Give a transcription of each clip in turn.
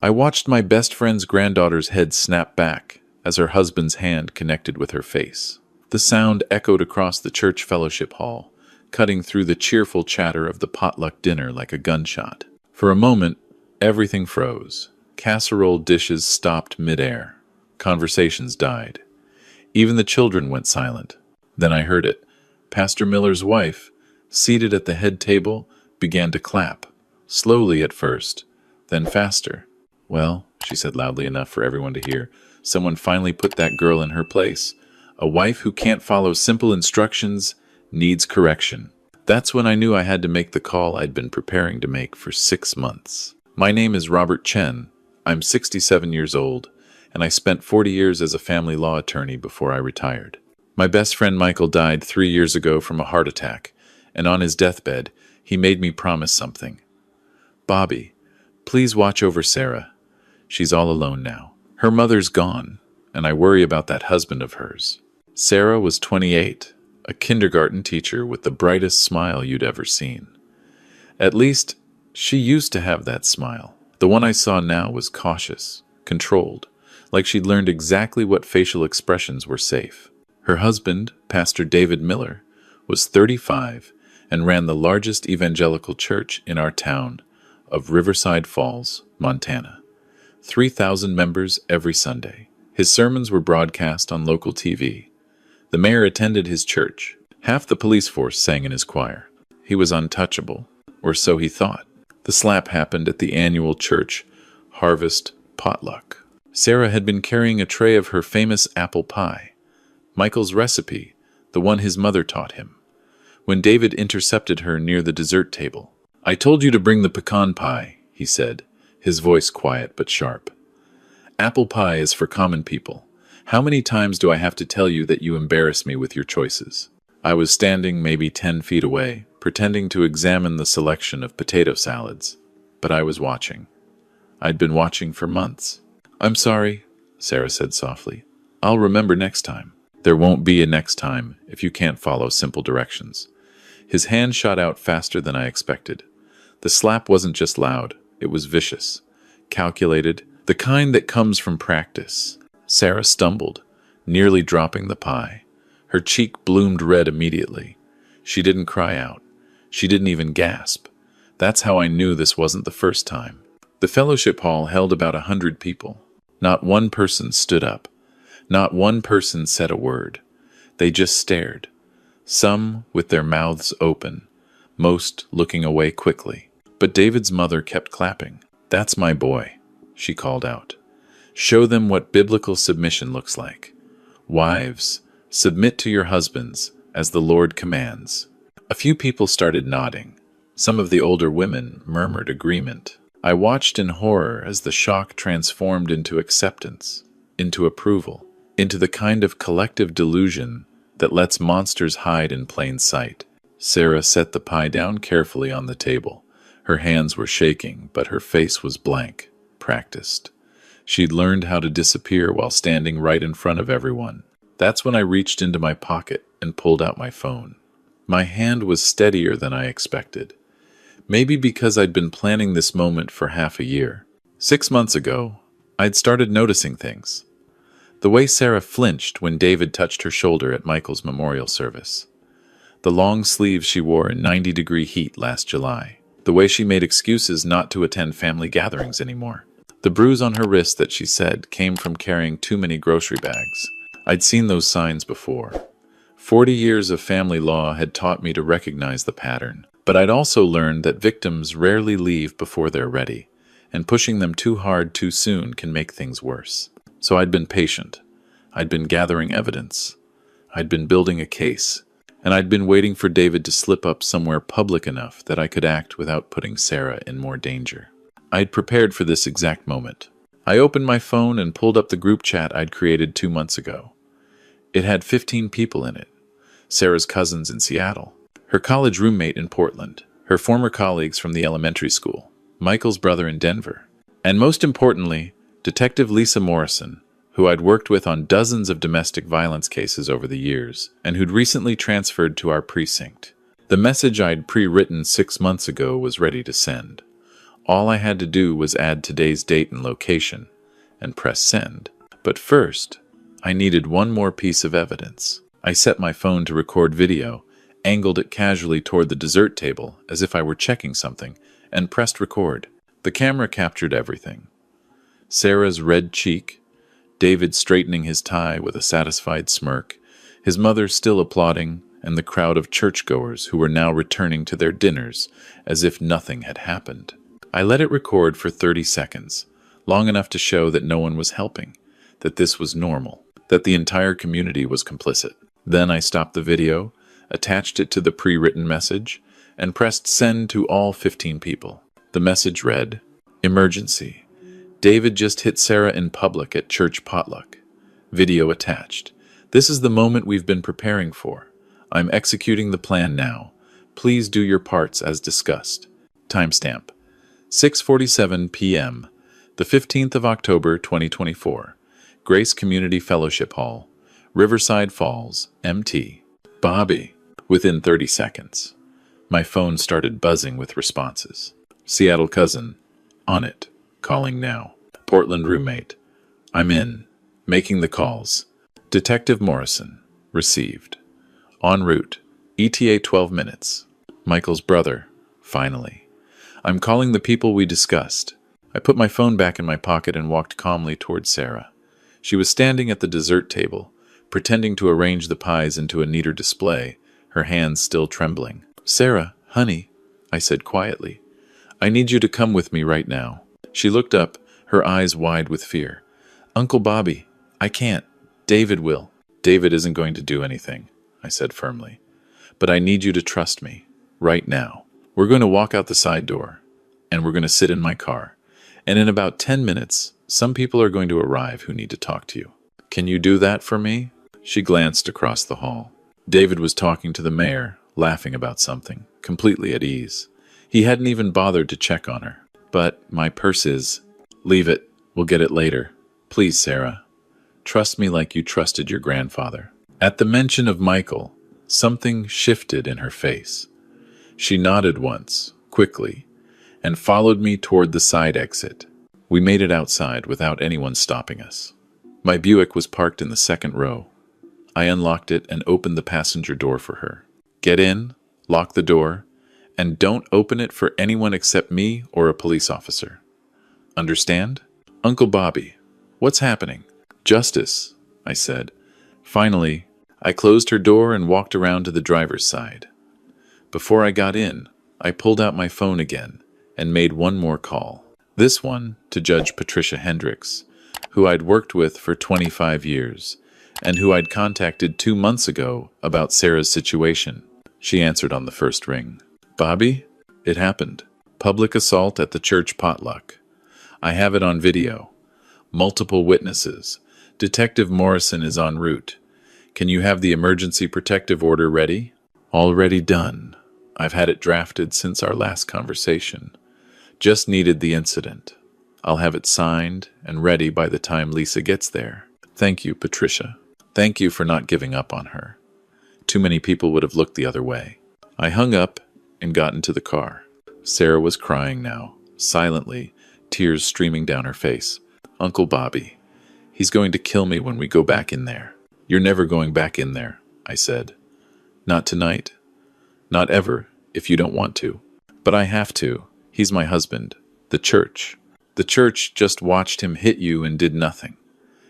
I watched my best friend's granddaughter's head snap back as her husband's hand connected with her face. The sound echoed across the church fellowship hall, cutting through the cheerful chatter of the potluck dinner like a gunshot. For a moment, everything froze. Casserole dishes stopped midair. Conversations died. Even the children went silent. Then I heard it. Pastor Miller's wife, seated at the head table, began to clap, slowly at first, then faster. "Well," she said loudly enough for everyone to hear, "someone finally put that girl in her place. A wife who can't follow simple instructions needs correction." That's when I knew I had to make the call I'd been preparing to make for 6 months. My name is Robert Chen. I'm 67 years old, and I spent 40 years as a family law attorney before I retired. My best friend Michael died 3 years ago from a heart attack, and on his deathbed, he made me promise something. "Bobby, please watch over Sarah. She's all alone now. Her mother's gone, and I worry about that husband of hers." Sarah was 28, a kindergarten teacher with the brightest smile you'd ever seen. At least, she used to have that smile. The one I saw now was cautious, controlled, like she'd learned exactly what facial expressions were safe. Her husband, Pastor David Miller, was 35 and ran the largest evangelical church in our town of Riverside Falls, Montana. 3,000 members every Sunday. His sermons were broadcast on local TV. The mayor attended his church. Half the police force sang in his choir. He was untouchable, or so he thought. The slap happened at the annual church harvest potluck. Sarah had been carrying a tray of her famous apple pie, Michael's recipe, the one his mother taught him, when David intercepted her near the dessert table. "I told you to bring the pecan pie," he said, his voice quiet but sharp. "Apple pie is for common people. How many times do I have to tell you that you embarrass me with your choices?" I was standing maybe 10 feet away, pretending to examine the selection of potato salads, but I was watching. I'd been watching for months. "I'm sorry," Sarah said softly. "I'll remember next time." "There won't be a next time if you can't follow simple directions." His hand shot out faster than I expected. The slap wasn't just loud, it was vicious, calculated, the kind that comes from practice. Sarah stumbled, nearly dropping the pie. Her cheek bloomed red immediately. She didn't cry out. She didn't even gasp. That's how I knew this wasn't the first time. The fellowship hall held about 100 people. Not one person stood up. Not one person said a word. They just stared, some with their mouths open, most looking away quickly. But David's mother kept clapping. "That's my boy," she called out. "Show them what biblical submission looks like. Wives, submit to your husbands as the Lord commands." A few people started nodding. Some of the older women murmured agreement. I watched in horror as the shock transformed into acceptance, into approval, into the kind of collective delusion that lets monsters hide in plain sight. Sarah set the pie down carefully on the table. Her hands were shaking, but her face was blank, practiced. She'd learned how to disappear while standing right in front of everyone. That's when I reached into my pocket and pulled out my phone. My hand was steadier than I expected. Maybe because I'd been planning this moment for half a year. 6 months ago, I'd started noticing things. The way Sarah flinched when David touched her shoulder at Michael's memorial service. The long sleeves she wore in 90-degree heat last July. The way she made excuses not to attend family gatherings anymore. The bruise on her wrist that she said came from carrying too many grocery bags. I'd seen those signs before. 40 years of family law had taught me to recognize the pattern. But I'd also learned that victims rarely leave before they're ready, and pushing them too hard too soon can make things worse. So I'd been patient. I'd been gathering evidence. I'd been building a case. And I'd been waiting for David to slip up somewhere public enough that I could act without putting Sarah in more danger. I'd prepared for this exact moment. I opened my phone and pulled up the group chat I'd created 2 months ago. It had 15 people in it. Sarah's cousins in Seattle, her college roommate in Portland, her former colleagues from the elementary school, Michael's brother in Denver, and most importantly, Detective Lisa Morrison, who I'd worked with on dozens of domestic violence cases over the years, and who'd recently transferred to our precinct. The message I'd pre-written 6 months ago was ready to send. All I had to do was add today's date and location, and press send. But first, I needed one more piece of evidence. I set my phone to record video, angled it casually toward the dessert table as if I were checking something, and pressed record. The camera captured everything. Sarah's red cheek, David straightening his tie with a satisfied smirk, his mother still applauding, and the crowd of churchgoers who were now returning to their dinners as if nothing had happened. I let it record for 30 seconds, long enough to show that no one was helping, that this was normal, that the entire community was complicit. Then I stopped the video, attached it to the pre-written message, and pressed send to all 15 people. The message read, "Emergency. David just hit Sarah in public at church potluck. Video attached. This is the moment we've been preparing for. I'm executing the plan now. Please do your parts as discussed." Timestamp: 6:47 p.m., the 15th of October, 2024. Grace Community Fellowship Hall, Riverside Falls, MT. Bobby. Within 30 seconds. My phone started buzzing with responses. Seattle cousin. On it. Calling now. Portland roommate. I'm in. Making the calls. Detective Morrison. Received. En route. ETA 12 minutes. Michael's brother. Finally. I'm calling the people we discussed. I put my phone back in my pocket and walked calmly towards Sarah. She was standing at the dessert table, pretending to arrange the pies into a neater display, her hands still trembling. "Sarah, honey," I said quietly, "I need you to come with me right now." She looked up, her eyes wide with fear. "Uncle Bobby, I can't. David will." "David isn't going to do anything," I said firmly. "But I need you to trust me, right now. We're going to walk out the side door, and we're going to sit in my car. And in about 10 minutes, some people are going to arrive who need to talk to you. Can you do that for me?" She glanced across the hall. David was talking to the mayor, laughing about something, completely at ease. He hadn't even bothered to check on her. "But my purse is..." "Leave it. We'll get it later. Please, Sarah. Trust me like you trusted your grandfather." At the mention of Michael, something shifted in her face. She nodded once, quickly, and followed me toward the side exit. We made it outside without anyone stopping us. My Buick was parked in the second row. I unlocked it and opened the passenger door for her. "Get in, lock the door, and don't open it for anyone except me or a police officer. Understand?" "Uncle Bobby, what's happening?" "Justice," I said. Finally, I closed her door and walked around to the driver's side. Before I got in, I pulled out my phone again and made one more call. This one to Judge Patricia Hendricks, who I'd worked with for 25 years, and who I'd contacted 2 months ago about Sarah's situation. She answered on the first ring. "Bobby, it happened. Public assault at the church potluck. I have it on video. Multiple witnesses. Detective Morrison is en route. Can you have the emergency protective order ready?" "Already done. I've had it drafted since our last conversation. Just needed the incident. I'll have it signed and ready by the time Lisa gets there. Thank you, Patricia. Thank you for not giving up on her. Too many people would have looked the other way." I hung up and got into the car. Sarah was crying now, silently, tears streaming down her face. "Uncle Bobby, he's going to kill me when we go back in there." "You're never going back in there," I said. "Not tonight. Not ever, if you don't want to. But I have to. He's my husband. The church. The church just watched him hit you and did nothing.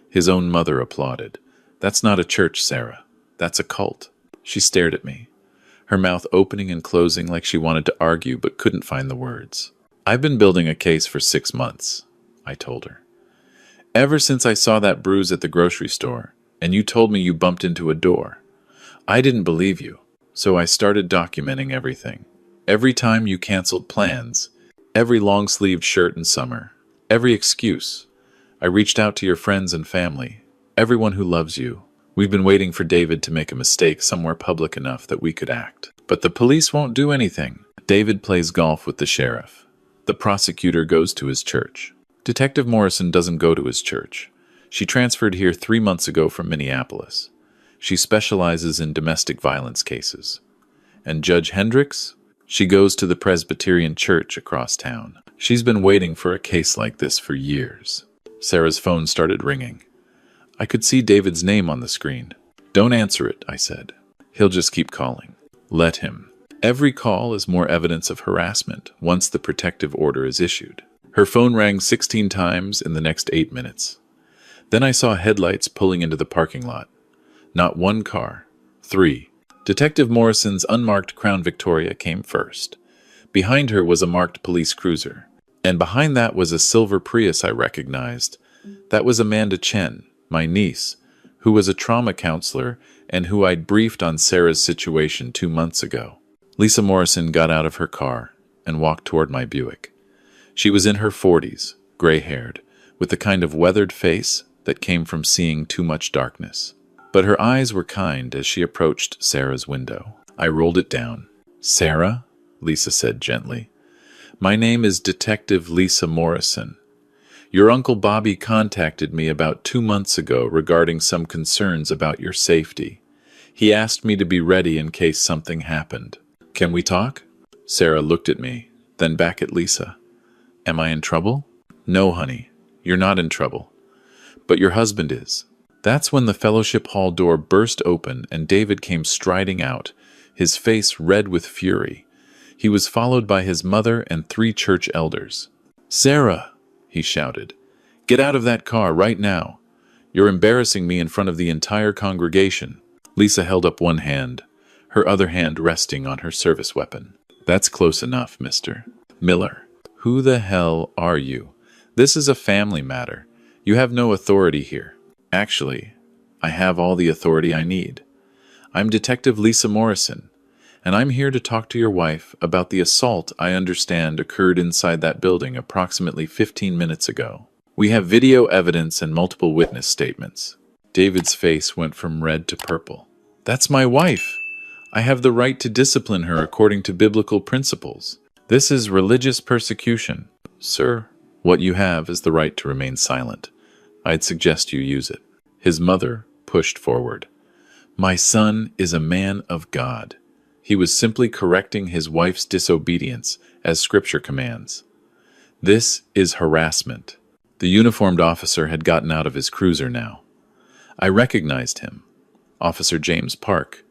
His own mother applauded. That's not a church, Sarah. That's a cult." She stared at me, her mouth opening and closing like she wanted to argue but couldn't find the words. "I've been building a case for 6 months," I told her. "Ever since I saw that bruise at the grocery store, and you told me you bumped into a door. I didn't believe you, so I started documenting everything. Every time you canceled plans, every long-sleeved shirt in summer, every excuse. I reached out to your friends and family, everyone who loves you. We've been waiting for David to make a mistake somewhere public enough that we could act. But the police won't do anything. David plays golf with the sheriff. The prosecutor goes to his church. Detective Morrison doesn't go to his church. She transferred here 3 months ago from Minneapolis. She specializes in domestic violence cases. And Judge Hendricks? She goes to the Presbyterian church across town. She's been waiting for a case like this for years. Sarah's phone started ringing. I could see David's name on the screen. Don't answer it, I said. He'll just keep calling. Let him. Every call is more evidence of harassment once the protective order is issued. Her phone rang 16 times in the next 8 minutes. Then I saw headlights pulling into the parking lot. Not one car, 3. Detective Morrison's unmarked Crown Victoria came first. Behind her was a marked police cruiser. And behind that was a silver Prius I recognized. That was Amanda Chen, my niece, who was a trauma counselor and who I'd briefed on Sarah's situation 2 months ago. Lisa Morrison got out of her car and walked toward my Buick. She was in her 40s, gray-haired, with the kind of weathered face that came from seeing too much darkness. But her eyes were kind as she approached Sarah's window. I rolled it down. "Sarah," Lisa said gently, "my name is Detective Lisa Morrison. Your Uncle Bobby contacted me about 2 months ago regarding some concerns about your safety. He asked me to be ready in case something happened. Can we talk?" Sarah looked at me, then back at Lisa. "Am I in trouble?" "No, honey, you're not in trouble. But your husband is." That's when the fellowship hall door burst open and David came striding out, his face red with fury. He was followed by his mother and 3 church elders. "Sarah," he shouted, "get out of that car right now. You're embarrassing me in front of the entire congregation." Lisa held up one hand, her other hand resting on her service weapon. "That's close enough, Mr. Miller. Who the hell are you? This is a family matter. You have no authority here." "Actually, I have all the authority I need. I'm Detective Lisa Morrison, and I'm here to talk to your wife about the assault I understand occurred inside that building approximately 15 minutes ago. We have video evidence and multiple witness statements." David's face went from red to purple. "That's my wife. I have the right to discipline her according to biblical principles. This is religious persecution." "Sir, what you have is the right to remain silent. I'd suggest you use it." His mother pushed forward. "My son is a man of God. He was simply correcting his wife's disobedience, as Scripture commands. This is harassment." The uniformed officer had gotten out of his cruiser now. I recognized him, Officer James Park,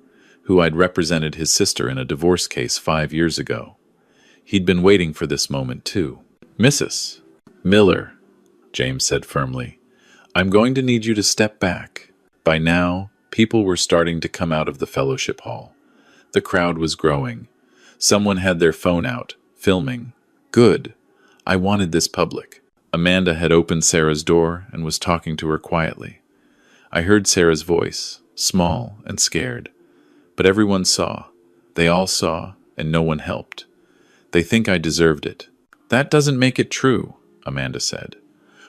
who I'd represented his sister in a divorce case 5 years ago. He'd been waiting for this moment, too. "Mrs. Miller," James said firmly, "I'm going to need you to step back." By now, people were starting to come out of the fellowship hall. The crowd was growing. Someone had their phone out, filming. Good. I wanted this public. Amanda had opened Sarah's door and was talking to her quietly. I heard Sarah's voice, small and scared. But everyone saw. They all saw, and no one helped. "They think I deserved it." "That doesn't make it true," Amanda said.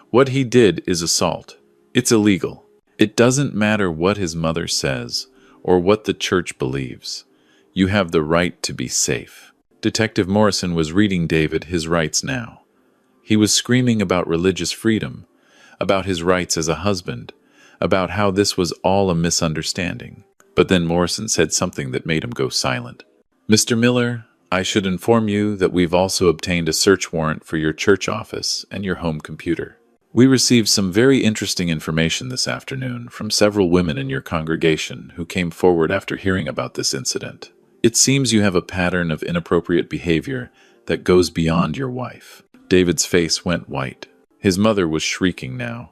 "What he did is assault. It's illegal. It doesn't matter what his mother says or what the church believes. You have the right to be safe." Detective Morrison was reading David his rights now. He was screaming about religious freedom, about his rights as a husband, about how this was all a misunderstanding. But then Morrison said something that made him go silent. "Mr. Miller, I should inform you that we've also obtained a search warrant for your church office and your home computer. We received some very interesting information this afternoon from several women in your congregation who came forward after hearing about this incident. It seems you have a pattern of inappropriate behavior that goes beyond your wife." David's face went white. His mother was shrieking now.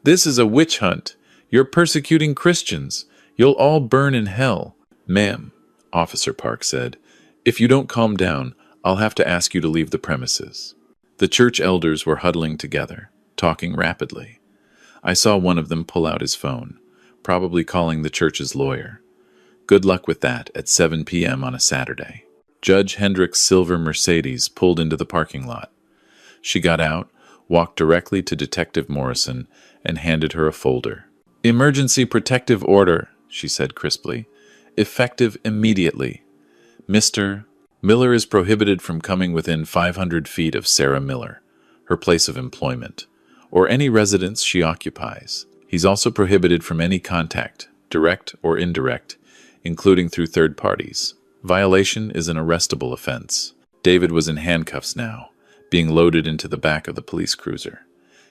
"This is a witch hunt. You're persecuting Christians. You'll all burn in hell." "Ma'am," Officer Park said, "if you don't calm down, I'll have to ask you to leave the premises." The church elders were huddling together, talking rapidly. I saw one of them pull out his phone, probably calling the church's lawyer. Good luck with that at 7 p.m. on a Saturday. Judge Hendrick's silver Mercedes pulled into the parking lot. She got out, walked directly to Detective Morrison, and handed her a folder. "Emergency protective order," she said crisply. "Effective immediately. Mr. Miller is prohibited from coming within 500 feet of Sarah Miller, her place of employment, or any residence she occupies. He's also prohibited from any contact, direct or indirect, including through third parties, Violation is an arrestable offense. David was in handcuffs now, being loaded into the back of the police cruiser.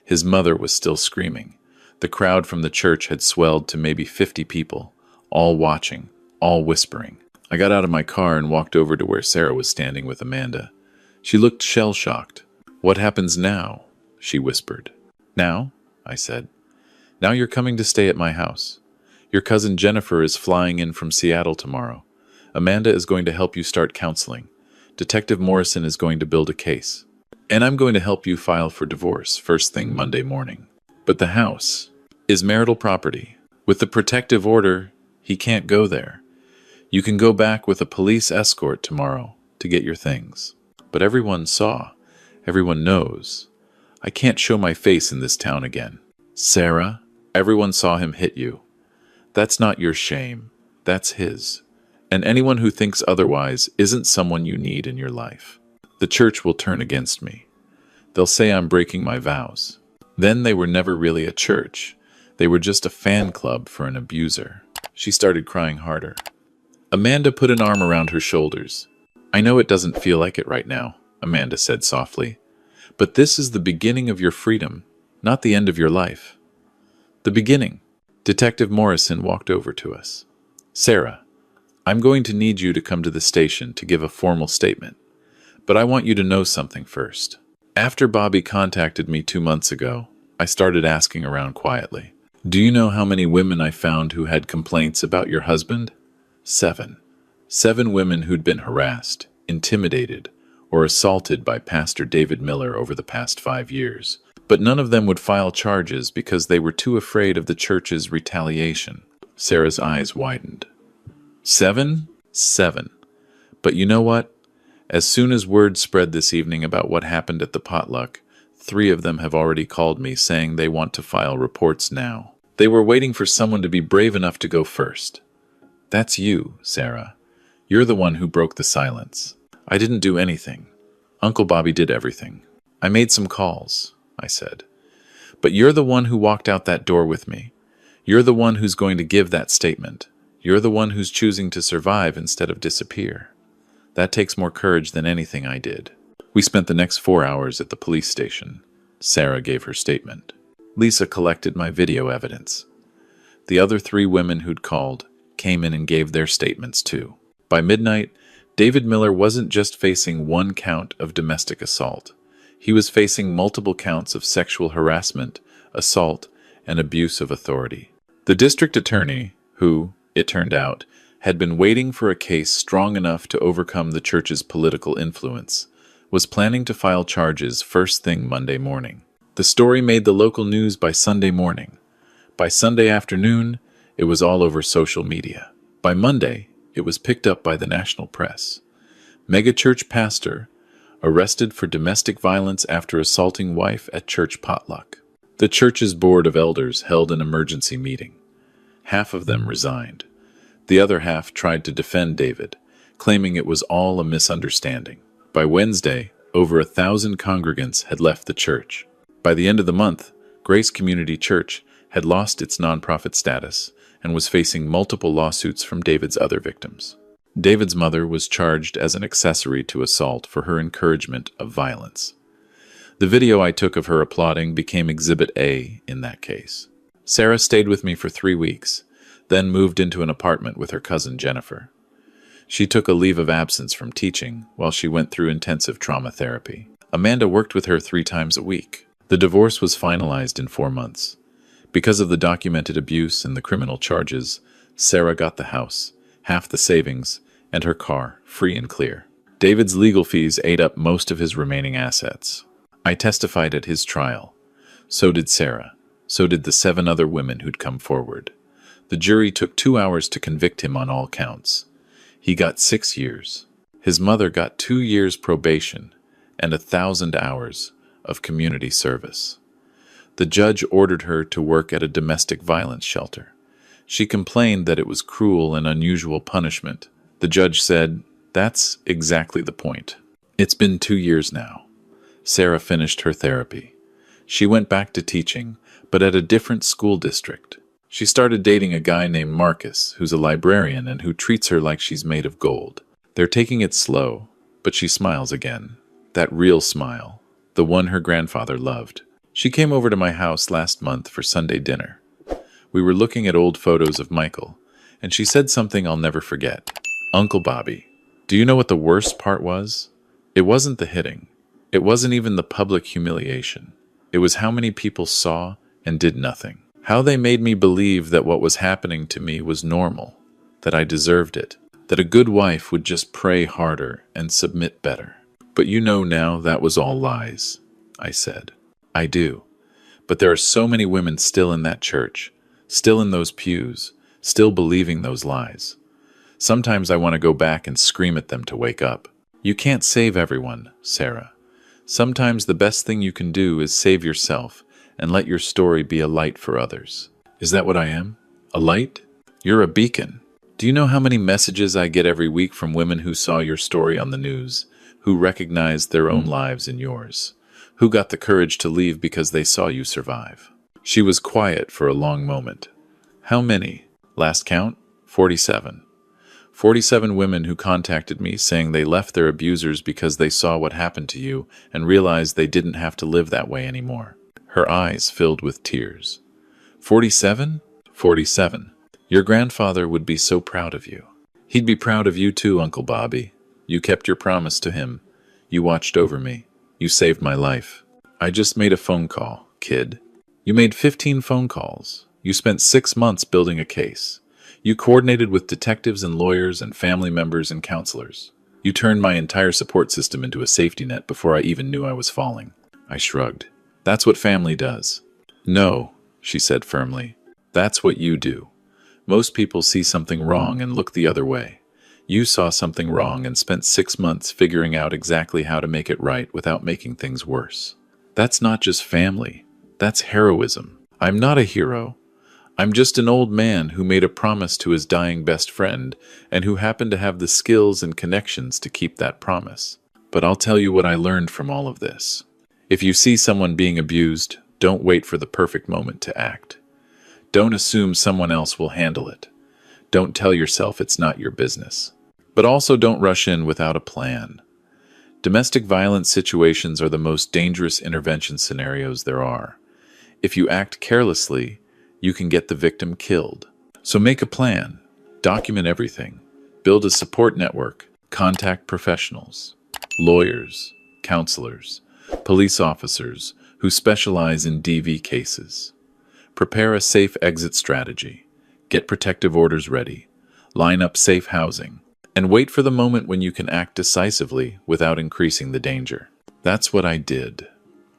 His mother was still screaming. The crowd from the church had swelled to maybe 50 people, all watching, all whispering. I got out of my car and walked over to where Sarah was standing with Amanda. She looked shell-shocked. "What happens now?" she whispered. "Now?" I said. "Now you're coming to stay at my house. Your cousin Jennifer is flying in from Seattle tomorrow. Amanda is going to help you start counseling. Detective Morrison is going to build a case. And I'm going to help you file for divorce first thing Monday morning. But the house is marital property. With the protective order, he can't go there. You can go back with a police escort tomorrow to get your things." But everyone saw. Everyone knows. I can't show my face in this town again. "Sarah, everyone saw him hit you. That's not your shame. That's his. And anyone who thinks otherwise isn't someone you need in your life. The church will turn against me. They'll say I'm breaking my vows. Then they were never really a church. They were just a fan club for an abuser." She started crying harder. Amanda put an arm around her shoulders. "I know it doesn't feel like it right now," Amanda said softly. "But this is the beginning of your freedom, not the end of your life. The beginning." Detective Morrison walked over to us. "Sarah, I'm going to need you to come to the station to give a formal statement. But I want you to know something first. After Bobby contacted me 2 months ago, I started asking around quietly. Do you know how many women I found who had complaints about your husband? 7. 7 women who'd been harassed, intimidated, or assaulted by Pastor David Miller over the past 5 years. But none of them would file charges because they were too afraid of the church's retaliation." Sarah's eyes widened. 7? 7. But you know what? As soon as word spread this evening about what happened at the potluck, 3 of them have already called me saying they want to file reports now. They were waiting for someone to be brave enough to go first. That's you, Sarah. You're the one who broke the silence. I didn't do anything. Uncle Bobby did everything. I made some calls, I said. But you're the one who walked out that door with me. You're the one who's going to give that statement. You're the one who's choosing to survive instead of disappear. That takes more courage than anything I did. We spent the next 4 hours at the police station. Sarah gave her statement. Lisa collected my video evidence. The other 3 women who'd called came in and gave their statements too. By midnight, David Miller wasn't just facing 1 count of domestic assault. He was facing multiple counts of sexual harassment, assault, and abuse of authority. The district attorney, who, it turned out, had been waiting for a case strong enough to overcome the church's political influence, was planning to file charges first thing Monday morning. The story made the local news by Sunday morning. By Sunday afternoon, it was all over social media. By Monday, it was picked up by the national press. Megachurch pastor arrested for domestic violence after assaulting wife at church potluck. The church's board of elders held an emergency meeting. Half of them resigned. The other half tried to defend David, claiming it was all a misunderstanding. By Wednesday, over 1,000 congregants had left the church. By the end of the month, Grace Community Church had lost its nonprofit status and was facing multiple lawsuits from David's other victims. David's mother was charged as an accessory to assault for her encouragement of violence. The video I took of her applauding became Exhibit A in that case. Sarah stayed with me for 3 weeks, then moved into an apartment with her cousin Jennifer. She took a leave of absence from teaching while she went through intensive trauma therapy. Amanda worked with her 3 times a week. The divorce was finalized in 4 months. Because of the documented abuse and the criminal charges, Sarah got the house, half the savings, and her car, free and clear. David's legal fees ate up most of his remaining assets. I testified at his trial. So did Sarah. So did the 7 other women who'd come forward. The jury took 2 hours to convict him on all counts. He got 6 years. His mother got 2 years probation and 1,000 hours of community service. The judge ordered her to work at a domestic violence shelter. She complained that it was cruel and unusual punishment. The judge said, "That's exactly the point." It's been 2 years now. Sarah finished her therapy. She went back to teaching, but at a different school district. She started dating a guy named Marcus, who's a librarian and who treats her like she's made of gold. They're taking it slow, but she smiles again. That real smile, the one her grandfather loved. She came over to my house last month for Sunday dinner. We were looking at old photos of Michael, and she said something I'll never forget. "Uncle Bobby, do you know what the worst part was? It wasn't the hitting. It wasn't even the public humiliation. It was how many people saw and did nothing. How they made me believe that what was happening to me was normal, that I deserved it, that a good wife would just pray harder and submit better. But you know now that was all lies," I said. "I do. But there are so many women still in that church, still in those pews, still believing those lies. Sometimes I want to go back and scream at them to wake up. You can't save everyone, Sarah. Sometimes the best thing you can do is save yourself and let your story be a light for others." Is that what I am? A light? You're a beacon. Do you know how many messages I get every week from women who saw your story on the news, who recognized their own lives in yours, who got the courage to leave because they saw you survive? She was quiet for a long moment. How many? Last count? 47. 47 women who contacted me saying they left their abusers because they saw what happened to you and realized they didn't have to live that way anymore. Her eyes filled with tears. 47? 47. Your grandfather would be so proud of you. He'd be proud of you too, Uncle Bobby. You kept your promise to him. You watched over me. You saved my life. I just made a phone call, kid. You made 15 phone calls. You spent 6 months building a case. You coordinated with detectives and lawyers and family members and counselors. You turned my entire support system into a safety net before I even knew I was falling. I shrugged. That's what family does. No, she said firmly. That's what you do. Most people see something wrong and look the other way. You saw something wrong and spent 6 months figuring out exactly how to make it right without making things worse. That's not just family. That's heroism. I'm not a hero. I'm just an old man who made a promise to his dying best friend and who happened to have the skills and connections to keep that promise. But I'll tell you what I learned from all of this. If you see someone being abused, don't wait for the perfect moment to act. Don't assume someone else will handle it. Don't tell yourself it's not your business. But also don't rush in without a plan. Domestic violence situations are the most dangerous intervention scenarios there are. If you act carelessly, you can get the victim killed. So make a plan. Document everything. Build a support network. Contact professionals, lawyers, counselors, police officers who specialize in DV cases. Prepare a safe exit strategy. Get protective orders ready. Line up safe housing. And wait for the moment when you can act decisively without increasing the danger. That's what I did.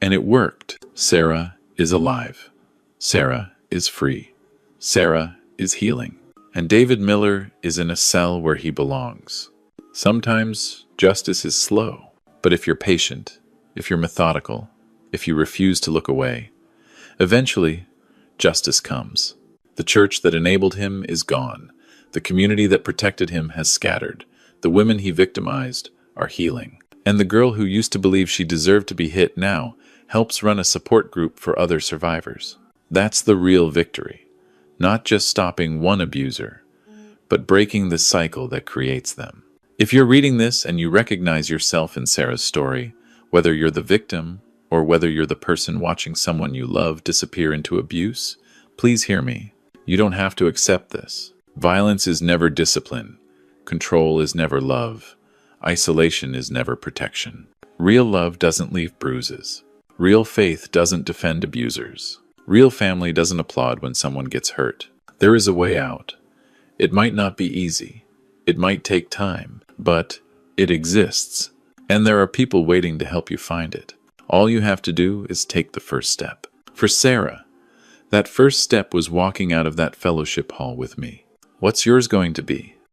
And it worked. Sarah is alive. Sarah is free. Sarah is healing. And David Miller is in a cell where he belongs. Sometimes justice is slow, but if you're patient, if you're methodical, if you refuse to look away, eventually justice comes. The church that enabled him is gone. The community that protected him has scattered. The women he victimized are healing. And the girl who used to believe she deserved to be hit now helps run a support group for other survivors. That's the real victory. Not just stopping one abuser, but breaking the cycle that creates them. If you're reading this and you recognize yourself in Sarah's story, whether you're the victim or whether you're the person watching someone you love disappear into abuse, please hear me. You don't have to accept this. Violence is never discipline. Control is never love. Isolation is never protection. Real love doesn't leave bruises. Real faith doesn't defend abusers. Real family doesn't applaud when someone gets hurt. There is a way out. It might not be easy. It might take time, but it exists. And there are people waiting to help you find it. All you have to do is take the first step. For Sarah, that first step was walking out of that fellowship hall with me. What's yours going to be?